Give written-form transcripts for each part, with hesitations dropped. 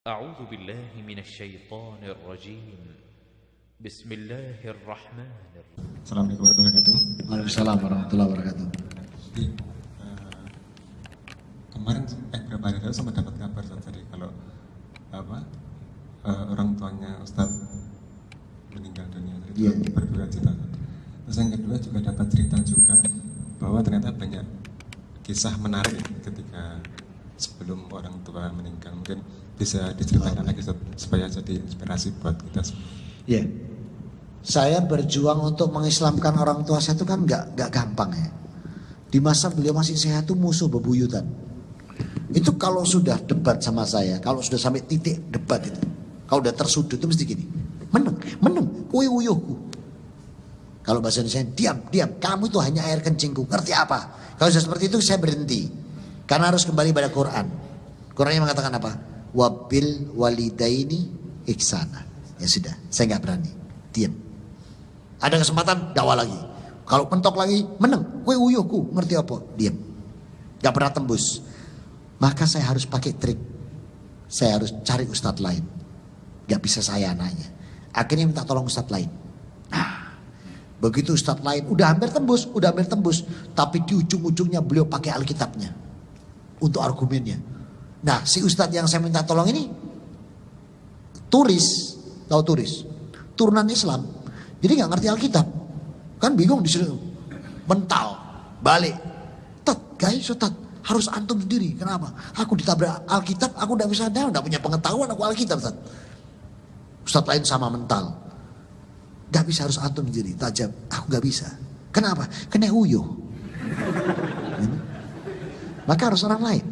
أعوذ بالله من الشيطان الرجيم بسم الله الرحمن الرحيم. Assalamualaikum warahmatullahi wabarakatuh. Waalaikumsalam warahmatullahi wabarakatuh. Jadi, kemarin berapa hari lalu sempat dapat kabar tadi kalau orang tuanya Ustadz meninggal dunia. Itu berduka cita. Terus yang kedua juga dapat cerita juga bahwa ternyata banyak kisah menarik ketika sebelum orang tua meninggal. Mungkin bisa diceritakan lagi supaya jadi inspirasi buat kita semua. Ya, saya berjuang untuk mengislamkan orang tua saya itu kan nggak gampang ya. Di masa beliau masih sehat itu musuh bebuyutan. Itu kalau sudah debat sama saya, kalau sudah sampai titik debat itu, kalau udah tersudut itu mesti gini, meneng, kue uyuhku. Kalau bahasa Indonesia, diam, kamu itu hanya air kencingku, ngerti apa? Kalau sudah seperti itu saya berhenti, karena harus kembali pada Quran. Qurannya mengatakan apa? Wabil walidaini ihsana. Ya sudah, saya nggak berani, diam. Ada kesempatan dakwah lagi. Kalau pentok lagi, meneng, kue uyuhku, ngerti apa? Diam. Gak pernah tembus. Maka saya harus pakai trik. Saya harus cari ustadz lain. Gak bisa saya anaknya. Akhirnya minta tolong ustadz lain. Nah, begitu ustadz lain udah hampir tembus. Tapi di ujung-ujungnya beliau pakai Alkitabnya untuk argumennya. Nah, si ustadz yang saya minta tolong ini turis, tahu turis, turunan Islam. Jadi gak ngerti Alkitab. Kan bingung di sini. Mental, balik. Guys, Ustaz, harus antum sendiri. Kenapa? Aku ditabrak Alkitab, aku tidak bisa tidak punya pengetahuan aku Alkitab, Ustaz. Ustaz lain sama mental. Gak bisa, harus antum sendiri. Tajam, aku gak bisa. Kenapa? Kena uyuh. Maka harus orang lain.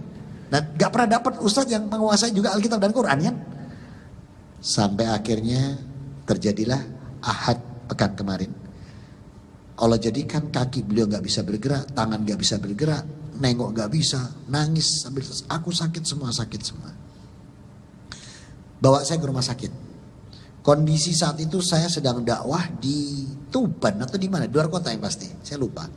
Dan gak pernah dapat Ustaz yang menguasai juga Alkitab dan Quran kan? Sampai akhirnya terjadilah Ahad pekan kemarin. Allah jadikan kaki beliau gak bisa bergerak, tangan gak bisa bergerak, nengok gak bisa, nangis sambil aku sakit semua. Bawa saya ke rumah sakit. Kondisi saat itu saya sedang dakwah di Tuban atau di mana, di luar kota yang pasti, saya lupa.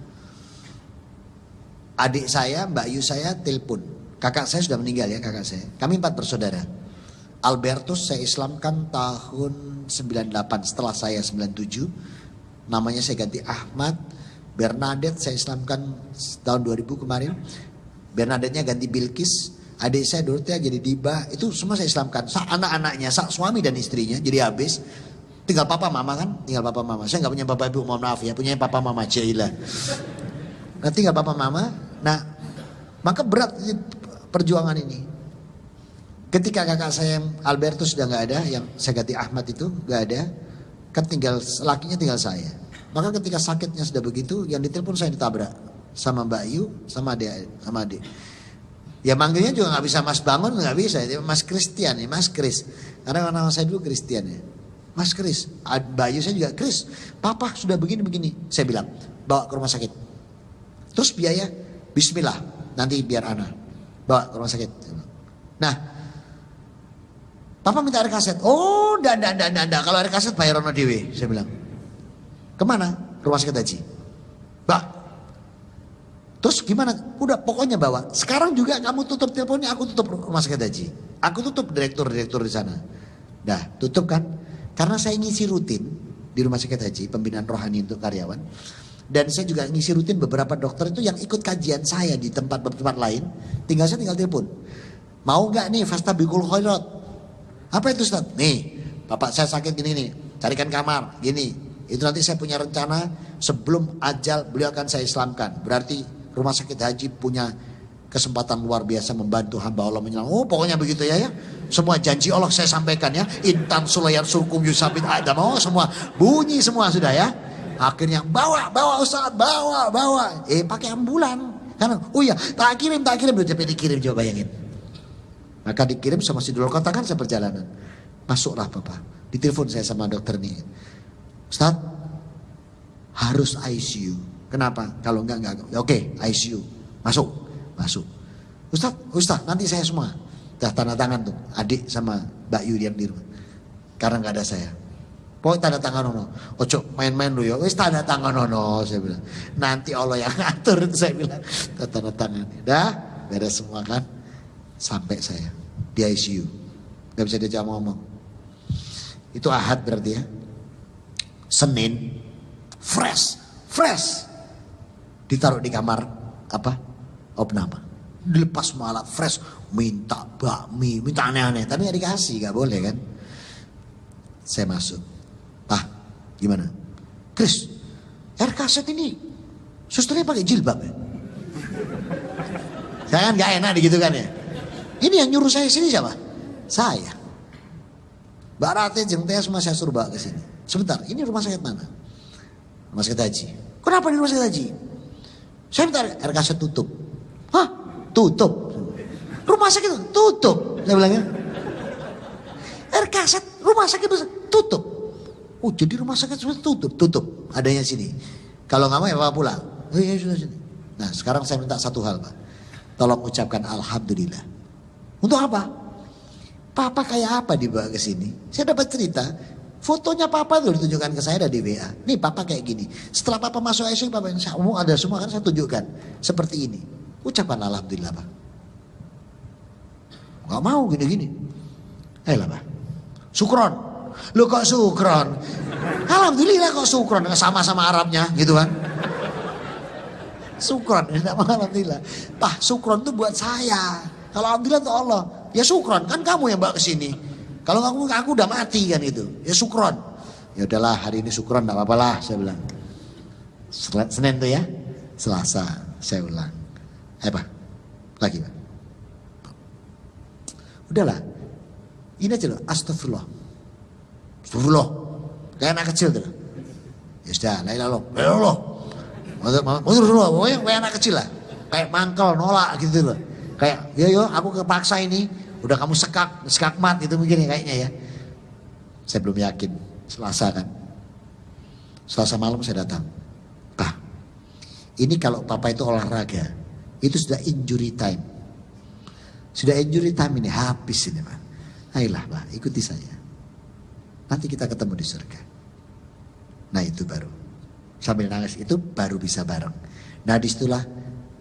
Adik saya, Mbak Yu saya telepon. Kakak saya sudah meninggal ya, kakak saya. Kami 4 bersaudara. Albertus saya Islamkan tahun 98, setelah saya 97. Namanya saya ganti Ahmad. Bernadette saya Islamkan tahun 2000 kemarin. Bernadette-nya ganti Bilkis. Adik saya Dorothea jadi Diba. Itu semua saya Islamkan. Anak-anaknya, suami dan istrinya jadi habis. Tinggal papa mama kan. Saya gak punya bapak ibu, mohon maaf ya. Punya papa mama Jaila. Nah tinggal papa mama. Nah maka berat perjuangan ini. Ketika kakak saya Albertus sudah gak ada. Yang saya ganti Ahmad itu gak ada. Kan tinggal lakinya tinggal saya. Maka ketika sakitnya sudah begitu, yang ditelepon saya ditabrak sama Mbak Yu, sama adik. Ya manggilnya juga nggak bisa Mas Bangun, nggak bisa. Mas Christian ya, Mas Chris. Karena nama saya dulu Christian ya. Mas Chris, Mbak Yu saya juga Chris. Papa sudah begini. Saya bilang bawa ke rumah sakit. Terus biaya, Bismillah, nanti biar Ana bawa ke rumah sakit. Nah. Papa minta air kaset. Oh, enggak. Kalau air kaset bayar ono dewe, saya bilang. Kemana? Rumah sakit haji. Mbak. Terus gimana? Udah pokoknya bawa. Sekarang juga kamu tutup teleponnya, aku tutup rumah sakit haji. Aku tutup direktur di sana. Nah, tutup kan? Karena saya ngisi rutin di rumah sakit haji, pembinaan rohani untuk karyawan. Dan saya juga ngisi rutin beberapa dokter itu yang ikut kajian saya di tempat lain. Saya tinggal telepon. Mau nggak nih fastabiqul khairat? Apa itu Ustaz? Nih, bapak saya sakit gini, carikan kamar, gini. Itu nanti saya punya rencana sebelum ajal beliau akan saya Islamkan. Berarti rumah sakit haji punya kesempatan luar biasa membantu hamba Allah menyelam. Oh pokoknya begitu ya. Semua janji Allah saya sampaikan ya. Intan sulayar surkum yusabit adam. Oh semua bunyi semua sudah ya. Akhirnya bawa Ustaz, bawa. Pakai ambulan. Karena, oh iya tak kirim. Udah sampai dikirim, coba bayangin. Maka dikirim sama si dulur kota kan saya perjalanan. Masuklah papa. Ditelepon saya sama dokter nih. Ustaz, harus ICU. Kenapa? Kalau enggak. Oke, ICU. Masuk. Ustaz, nanti saya semua. Dah tanda tangan tuh. Adik sama Mbak Yu yang di rumah. Karena enggak ada saya. Pokoknya tanda tangan ono. Ojo main-main lu ya. Wis tanda tangan ono, saya bilang. Nanti Allah yang ngatur, saya bilang. Tanda tangan. Dah, beres semua kan. Sampai saya di ICU. Gak bisa diajak ngomong. Itu Ahad berarti ya. Senin fresh ditaruh di kamar opname, dilepas semua alat fresh, minta bakmi, minta aneh-aneh, tapi gak dikasih, gak boleh kan. Saya masuk, Pak gimana? Chris, air kaset ini susternya pakai jilbab ya? Saya kan gak enak gitu kan ya. Ini yang nyuruh saya sini siapa? Saya. Mbak Rate jeung teh semua saya suruh bawa ke sini. Sebentar, ini rumah sakit mana? Rumah sakit haji. Kenapa di rumah sakit haji? Saya minta air kaset tutup. Hah? Tutup? Rumah sakit tutup? Saya bilangnya. Air kaset rumah sakit tutup. Oh jadi rumah sakit sudah tutup. Adanya sini. Kalau nggak mau ya Bapak pulang. Oh iya sudah sini. Nah sekarang saya minta satu hal Pak. Tolong ucapkan Alhamdulillah. Untuk apa? Papa kayak apa dibawa ke sini? Saya dapat cerita. Fotonya Papa itu ditunjukkan ke saya dari WA. Nih Papa kayak gini. Setelah Papa masuk ICU, Papa yang saya ada semua kan saya tunjukkan. Seperti ini. Ucapkan Alhamdulillah Pak. Gak mau gini-gini. Ayolah Pak. Sukron. Lu kok sukron? Alhamdulillah kok sukron. Sama-sama Arabnya gitu kan. Sukron. Alhamdulillah. Pak sukron itu buat saya. Kalau Alhamdulillah itu Allah. Ya sukron. Kan kamu yang bawa ke sini. Kalau aku udah mati kan itu. Ya sukron. Ya udahlah hari ini sukron enggak apa-apa lah saya bilang. Senin tuh ya. Selasa saya ulang. Pak. Lagi Pak. Udahlah. Ini aja loh. Astagfirullah. Astagfirullah. Kayak anak kecil tuh. Ya sudah. La ilaha illallah. Astagfirullah. Pokoknya kayak anak kecil lah. Kayak mangkel nolak gitu loh. Kayak yo aku kepaksa ini. Udah kamu sekak mat gitu mungkin kayaknya ya. Saya belum yakin. Selasa kan. Selasa malam saya datang. Pak. Ini kalau Papa itu olahraga. Itu sudah injury time. Sudah injury time ini habis ini Pak. Ayolah Pak ikuti saya. Nanti kita ketemu di surga. Nah itu baru. Sambil nangis itu baru bisa bareng. Nah disitulah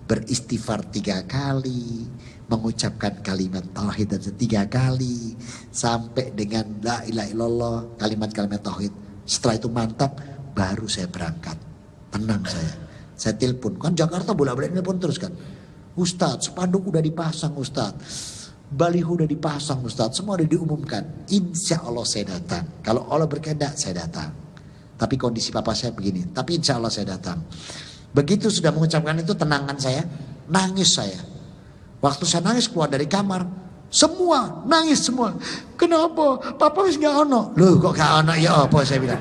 beristighfar 3 kali, mengucapkan kalimat tauhid dan 3 kali, sampai dengan la ilaha illallah, kalimat-kalimat tauhid. Setelah itu mantap, baru saya berangkat. Tenang saya. Saya telepon, kan Jakarta bolak-balik telepon terus kan. Ustadz, spanduk udah dipasang Ustadz. Baliho udah dipasang Ustadz, semua udah diumumkan. Insya Allah saya datang. Kalau Allah berkehendak saya datang. Tapi kondisi papa saya begini, tapi insya Allah saya datang. Begitu sudah mengucapkan itu tenangkan saya, nangis saya. Waktu saya nangis keluar dari kamar, semua nangis semua. Kenapa? Papa wis gak ono. Loh kok gak ono ya apa saya bilang.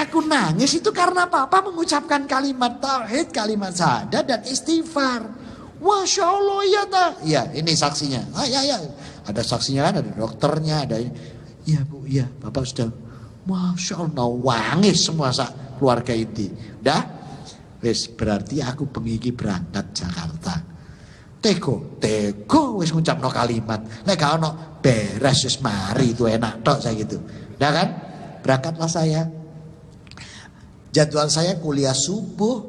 Aku nangis itu karena Papa mengucapkan kalimat tauhid, kalimat syahadat dan istighfar. Masya Allah ya tak? Ya ini saksinya. Ya. Ada saksinya kan, ada dokternya, ada. Ya Bu, ya Bapak sudah. Masya Allah, wangis semua keluarga itu. Dah. Wis berarti aku bengi berangkat Jakarta. Teko wis ngucapno kalimat. Nek gak ono beres wis mari itu enak tok saya gitu. Nah kan? Berangkatlah saya. Jadwal saya kuliah subuh,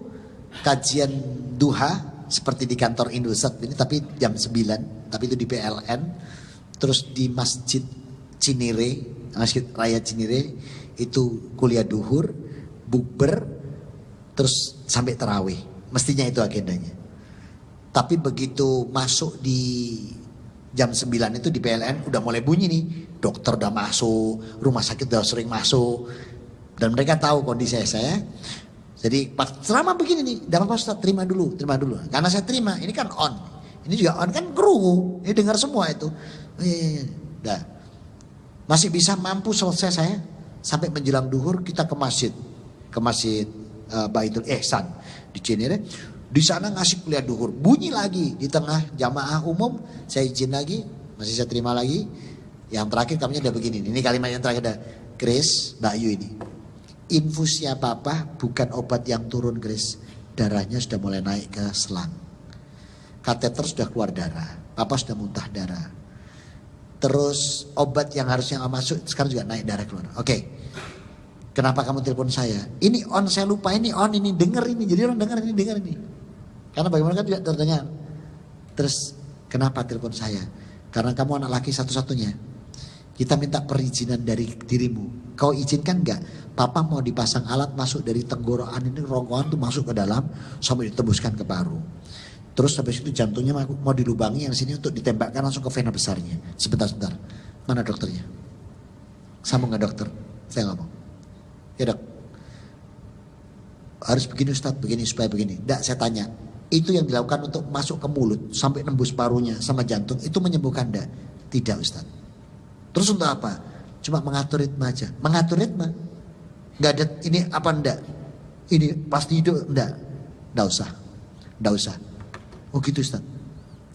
kajian duha seperti di kantor Indosat ini tapi jam 9, tapi itu di PLN. Terus di Masjid Cinire, Masjid Raya Cinire itu kuliah duhur, bukber, terus sampai tarawih. Mestinya itu agendanya. Tapi begitu masuk di jam 9 itu di PLN udah mulai bunyi nih. Dokter udah masuk, rumah sakit udah sering masuk. Dan mereka tahu kondisi saya. Jadi selama begini nih, dapat apa Ustaz? Terima dulu. Karena saya terima, ini kan on. Ini juga on kan kru. Ini dengar semua itu. Dah. Masih bisa mampu selesai saya. Sampai menjelang duhur kita ke masjid. Ke masjid Baitul Ihsan di Cinere. Di sana ngasih kuliah duhur. Bunyi lagi di tengah jamaah umum. Saya izin lagi. Masih saya terima lagi. Yang terakhir kami ada begini. Ini kalimat yang terakhir ada. Grace, Mbak Yu ini. Infusnya Papa bukan obat yang turun Grace. Darahnya sudah mulai naik ke selang. Kateter sudah keluar darah. Papa sudah muntah darah. Terus obat yang harusnya nggak masuk sekarang juga naik darah keluar. Oke. Kenapa kamu telepon saya? Ini on saya lupa ini on ini denger ini. Jadi orang denger ini. Karena bagaimana kan tidak terdengar. Terus kenapa telepon saya? Karena kamu anak laki satu-satunya Kita minta perizinan dari dirimu. Kau izinkan enggak? Papa mau dipasang alat masuk dari tenggorokan ini, ronggokan tuh masuk ke dalam sampai ditembuskan ke paru. Terus habis itu jantungnya mau dilubangi yang sini untuk ditembakkan langsung ke vena besarnya. Sebentar. Mana dokternya? Sambung nggak dokter? Saya ngomong. Ya dok. Harus begini Ustaz, begini supaya begini. Enggak, saya tanya. Itu yang dilakukan untuk masuk ke mulut sampai nembus parunya sama jantung, itu menyembuhkan enggak? Tidak Ustaz. Terus untuk apa? Cuma mengatur ritme aja. Mengatur ritme. Enggak ada ini apa enggak? Ini pasti hidup enggak? Enggak usah. Oh gitu Ustaz.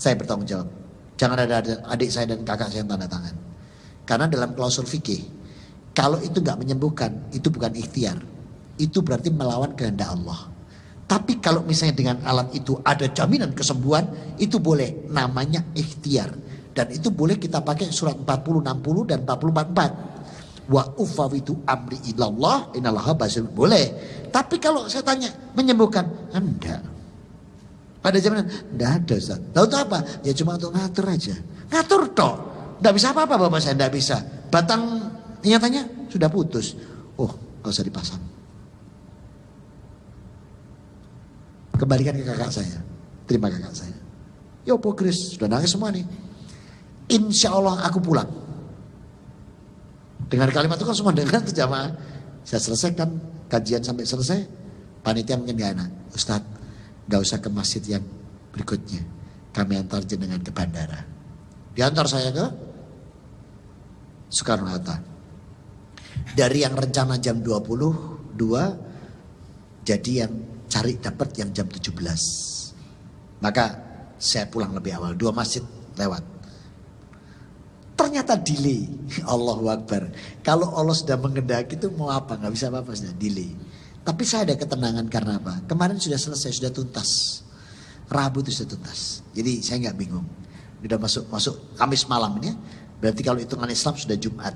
Saya bertanggung jawab. Jangan ada adik saya dan kakak saya yang tanda tangan. Karena dalam klausul fikih, kalau itu enggak menyembuhkan, itu bukan ikhtiar. Itu berarti melawan kehendak Allah. Tapi kalau misalnya dengan alat itu ada jaminan kesembuhan, itu boleh, namanya ikhtiar. Dan itu boleh kita pakai surat 40, 60 dan 44. Wa ufawitu amri ilallah innallaha basir. Boleh. Tapi kalau saya tanya menyembuhkan, enggak. Pada jaminan, enggak ada Ustaz. Lalu itu apa? Ya cuma untuk ngatur aja. Ngatur toh. Enggak bisa apa-apa bapak saya, enggak bisa. Batang nyatanya sudah putus. Oh, enggak usah dipasang. Kembalikan ke kakak saya. Terima kakak saya. Yo po Chris, sudah nangis semua nih. Insya Allah aku pulang. Dengan kalimat itu kan semua dengar tuh jamaah. Saya selesaikan kajian sampai selesai. Panitia mungkin gak enak. Ustadz, gak usah ke masjid yang berikutnya. Kami antar jenengan ke bandara. Diantar saya ke Soekarno-Hatta. Dari yang rencana jam 22, jadi yang cari dapat yang jam 17. Maka saya pulang lebih awal. 2 masjid lewat. Ternyata delay. Allahu Akbar. Kalau Allah sudah mengendaki itu mau apa? Gak bisa apa-apa, sudah delay. Tapi saya ada ketenangan karena apa? Kemarin sudah selesai, sudah tuntas. Rabu itu sudah tuntas. Jadi saya gak bingung. Sudah masuk Kamis malam ini ya. Berarti kalau hitungan Islam sudah Jumat.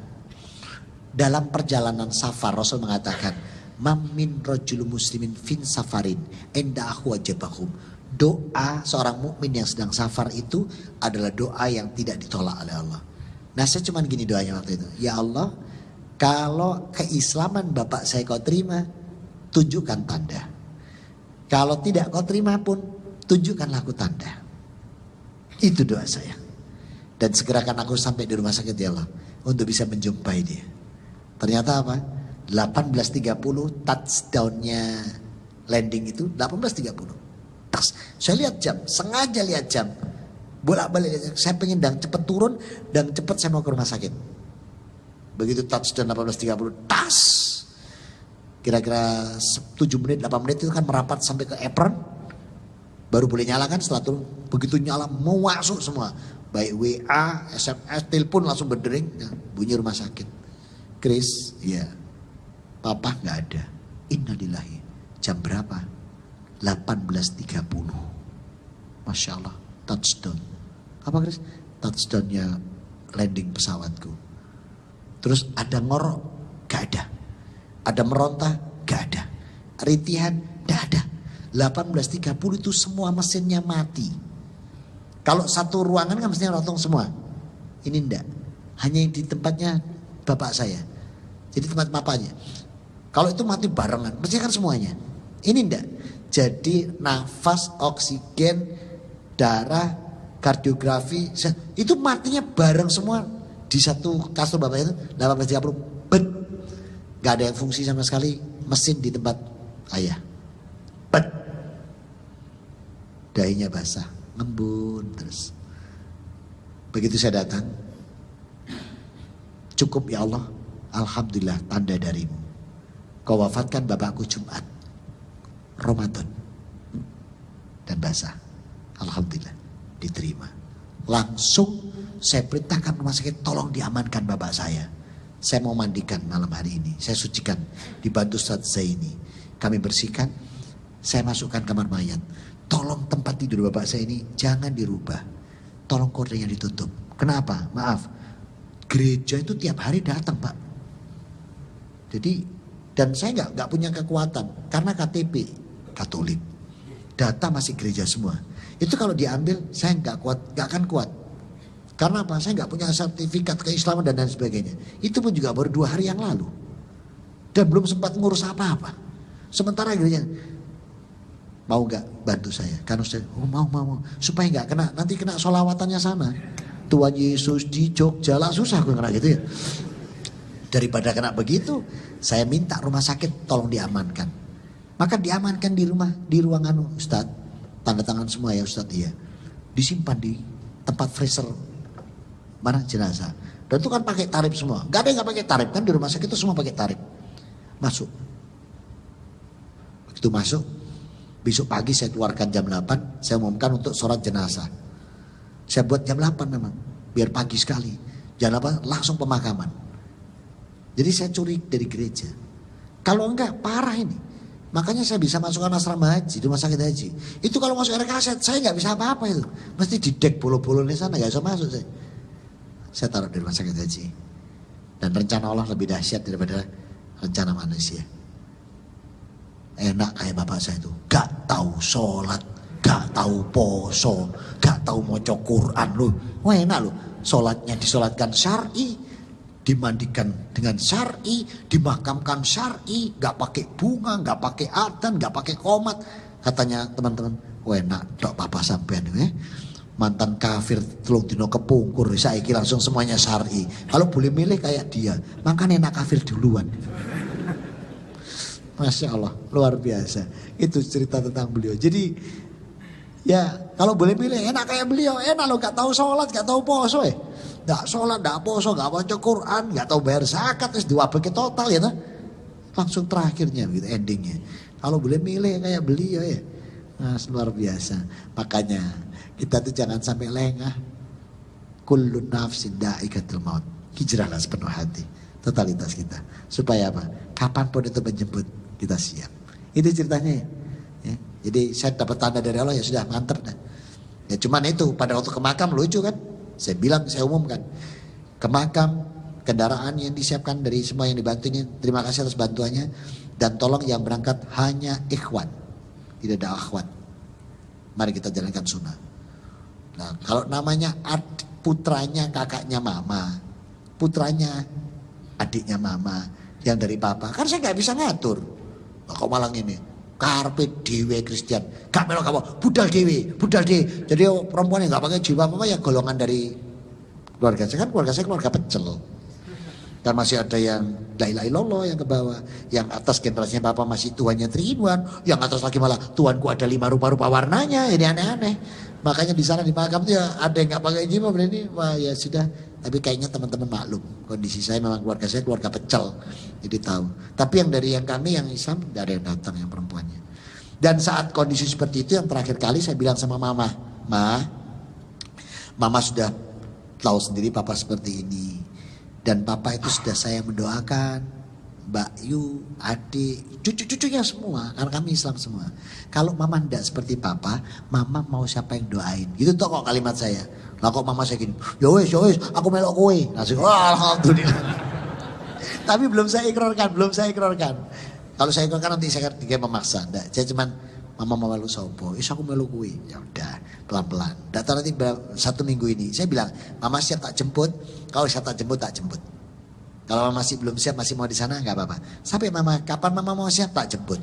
Dalam perjalanan safar Rasul mengatakan, Mamin rojul muslimin fin safarin endahu wajabahum. Doa seorang mukmin yang sedang safar itu adalah doa yang tidak ditolak oleh Allah. Nah saya cuma gini doanya waktu itu. Ya Allah, kalau keislaman bapak saya kau terima, tunjukkan tanda. Kalau tidak kau terima pun, tunjukkanlah aku tanda. Itu doa saya. Dan segerakan aku sampai di rumah sakit ya Allah, untuk bisa menjumpai dia. Ternyata apa? 18.30 touchdownnya landing itu 18.30. Tas, saya lihat jam, sengaja lihat jam, bolak-balik. Saya pengen dan cepet turun dan cepet saya mau ke rumah sakit. Begitu touchdown 18.30, tas. Kira-kira 7 menit, 8 menit itu kan merapat sampai ke apron. Baru boleh nyalakan setelah turun. Begitu nyala mau masuk semua. Baik WA, SMS, telepon langsung berdering. Nah, bunyi rumah sakit. Chris, ya. Papa gak ada. Innalillahi. Jam berapa? 18.30. Masya Allah. Touchdown. Apa Chris? Touchdownnya landing pesawatku. Terus ada ngorok? Gak ada. Ada meronta? Gak ada. Rintihan? Gak ada. 18.30 itu semua mesinnya mati. Kalau satu ruangan kan mestinya rotong semua. Ini enggak. Hanya di tempatnya bapak saya. Jadi tempat papanya. Kalau itu mati barengan, mestinya kan semuanya. Ini enggak. Jadi nafas, oksigen, darah, kardiografi, itu matinya bareng semua di satu kasur bapak itu 18.30. Bet. Gak ada yang fungsi sama sekali mesin di tempat ayah. Bet. Dahinya basah, ngembun terus. Begitu saya datang, cukup ya Allah, alhamdulillah tanda darimu. Kau wafatkan bapakku Jumat, Ramadan, dan basah. Alhamdulillah diterima. Langsung saya perintahkan rumah sakit, tolong diamankan bapak saya. Saya mau mandikan malam hari ini. Saya sucikan, dibantu Ustaz Zaini. Kami bersihkan, saya masukkan kamar mayat. Tolong tempat tidur bapak saya ini jangan dirubah. Tolong kordenya ditutup. Kenapa? Maaf. Gereja itu tiap hari datang Pak. Jadi dan saya nggak punya kekuatan karena KTP Katolik, data masih gereja semua. Itu kalau diambil saya nggak kuat, nggak akan kuat. Karena apa? Saya nggak punya sertifikat keislaman dan lain sebagainya. Itu pun juga baru 2 hari yang lalu. Dan belum sempat ngurus apa-apa. Sementara gerejanya, mau nggak bantu saya? Karena saya, mau. Supaya nggak kena, nanti kena sholawatannya sana. Tuhan Yesus di Jogja lah, susah gue kena gitu ya. Daripada kena begitu, saya minta rumah sakit tolong diamankan. Maka diamankan di ruangan Ustadz. Tanda tangan semua ya Ustadz, iya. Disimpan di tempat freezer mana jenazah. Dan itu kan pakai tarif semua. Gak ada yang gak pakai tarif kan, di rumah sakit itu semua pakai tarif. Masuk. Begitu masuk, besok pagi saya keluarkan jam 8, saya umumkan untuk sholat jenazah. Saya buat jam 8 memang, biar pagi sekali. Jam 8 langsung pemakaman. Jadi saya curi dari gereja. Kalau enggak parah ini. Makanya saya bisa masukkan asrama haji, rumah sakit haji. Itu kalau masuk RKZ saya nggak bisa apa-apa itu. Mesti di dek bolo-bolo di sana, nggak bisa masuk saya. Saya taruh di rumah sakit haji. Dan rencana Allah lebih dahsyat daripada rencana manusia. Enak kayak bapak saya itu, gak tahu sholat, gak tahu poso, gak tahu maca Quran loh. Wah enak loh, sholatnya disolatkan syar'i, dimandikan dengan syar'i, dimakamkan syar'i, gak pakai bunga, gak pakai adzan, gak pakai qomat. Katanya teman-teman, wah enak dok papa sampean ya. Mantan kafir telung dino kepungkur, saiki langsung semuanya syar'i. Kalau boleh milih kayak dia, makanya enak kafir duluan. Masya Allah, luar biasa. Itu cerita tentang beliau. Jadi ya kalau boleh pilih enak kayak beliau. Enak loh, gak tahu sholat, gak tahu poso ya. Gak sholat, gak poso, gak baca Quran, gak tahu bayar zakat, terus diwabek total ya. Nah? Langsung terakhirnya gitu endingnya. Kalau boleh milih kayak beliau ya. Nah, luar biasa. Makanya kita tuh jangan sampai lengah. Kullu nafsin dha'iqatul maut. Hijrahlah sepenuh hati. Totalitas kita. Supaya apa? Kapanpun itu menjemput, kita siap. Itu ceritanya ya. Jadi saya dapat tanda dari Allah ya sudah mantap dah. Ya cuman itu pada waktu ke makam lucu kan. Saya bilang, saya umumkan. Ke makam, kendaraan yang disiapkan dari semua yang dibantunya. Terima kasih atas bantuannya. Dan tolong yang berangkat hanya ikhwan. Tidak ada akhwat. Mari kita jalankan sunnah. Nah kalau namanya putranya kakaknya mama. Putranya adiknya mama. Yang dari papa. Kan saya gak bisa ngatur. Nah, kok malang ini. Karpet dewe Kristen. Gak melok kamu. Budal dewe. Jadi perempuan yang gak pakai jiwa mama ya golongan dari keluarga saya. Kan keluarga saya keluarga pecel. Dan masih ada yang la ilaha illallah yang ke bawah. Yang atas generasinya papa masih Tuhannya 3 in 1. Yang atas lagi malah Tuhanku ada 5 rupa-rupa warnanya. Ini aneh-aneh. Makanya di sana di makam itu ya ada yang gak pakai jiwa. Ini wah ya sudah. Tapi kayaknya teman-teman maklum. Kondisi saya memang keluarga saya keluarga pecel. Jadi tahu. Tapi yang dari yang kami yang Islam tidak ada yang datang yang perempuannya. Dan saat kondisi seperti itu yang terakhir kali saya bilang sama mama. Mama sudah tahu sendiri papa seperti ini. Dan papa itu sudah saya mendoakan, Mbak Yu, adik, cucu-cucunya semua, karena kami Islam semua. Kalau mama tidak seperti papa, mama mau siapa yang doain? Itu tuh kok kalimat saya. Lah kok mama saya gini, ya wes, aku melok kowe. Langsung, alhamdulillah. Tapi belum saya ikrarkan. Kalau saya ikrarkan nanti saya kayak memaksa. Nggak, saya cuman, mama mau melu sopo, aku melu kowe. Ya udah, pelan-pelan. Data nanti 1 minggu ini, saya bilang, mama siap tak jemput. Kalau siap tak jemput, tak jemput. Kalau mama masih belum siap, masih mau di sana, nggak apa-apa. Sampai mama, kapan mama mau siap, tak jemput.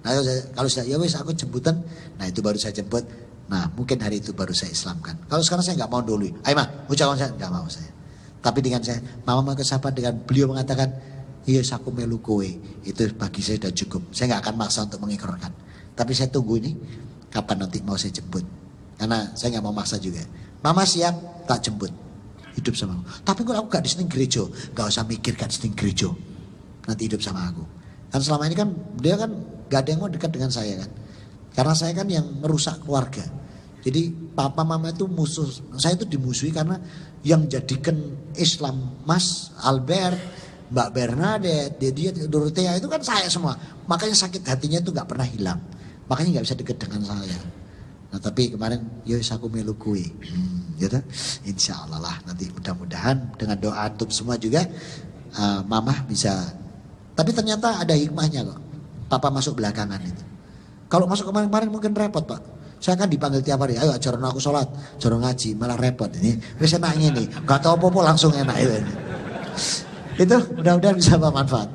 Nah kalau sudah, ya wes aku jemputan, nah itu baru saya jemput. Nah mungkin hari itu baru saya Islamkan. Kalau sekarang saya nggak mau dulu. Ayo mah, ucapan saya nggak mau saya. Tapi dengan saya, mama mau kesapa dengan beliau mengatakan, iya aku melu kowe. Itu bagi saya sudah cukup. Saya nggak akan maksa untuk mengikrarkan. Tapi saya tunggu ini, kapan nanti mau saya jemput. Karena saya nggak mau maksa juga. Mama siap, tak jemput. Hidup sama aku. Tapi kalau aku gak di sini gereja, gak usah mikirkan di sini gereja. Nanti hidup sama aku. Kan selama ini kan dia kan gak ada yang mau dekat dengan saya kan. Karena saya kan yang merusak keluarga. Jadi papa mama itu musuh. Saya itu dimusuhi karena yang jadikan Islam Mas Albert, Mbak Bernadette, dia Dorothea itu kan saya semua. Makanya sakit hatinya itu gak pernah hilang. Makanya gak bisa dekat dengan saya. Nah tapi kemarin yowis aku melu kue. Gitu. Insya Allah lah nanti mudah-mudahan dengan doa untuk semua juga mama bisa. Tapi ternyata ada hikmahnya kok. Papa masuk belakangan itu. Kalau masuk kemarin-kemarin mungkin repot pak. Saya kan dipanggil tiap hari, ayo ajaran aku sholat, ajaran ngaji, malah repot ini. Wis enak ini, gak tau apa-apa langsung enak itu. Itu mudah-mudahan bisa bermanfaat.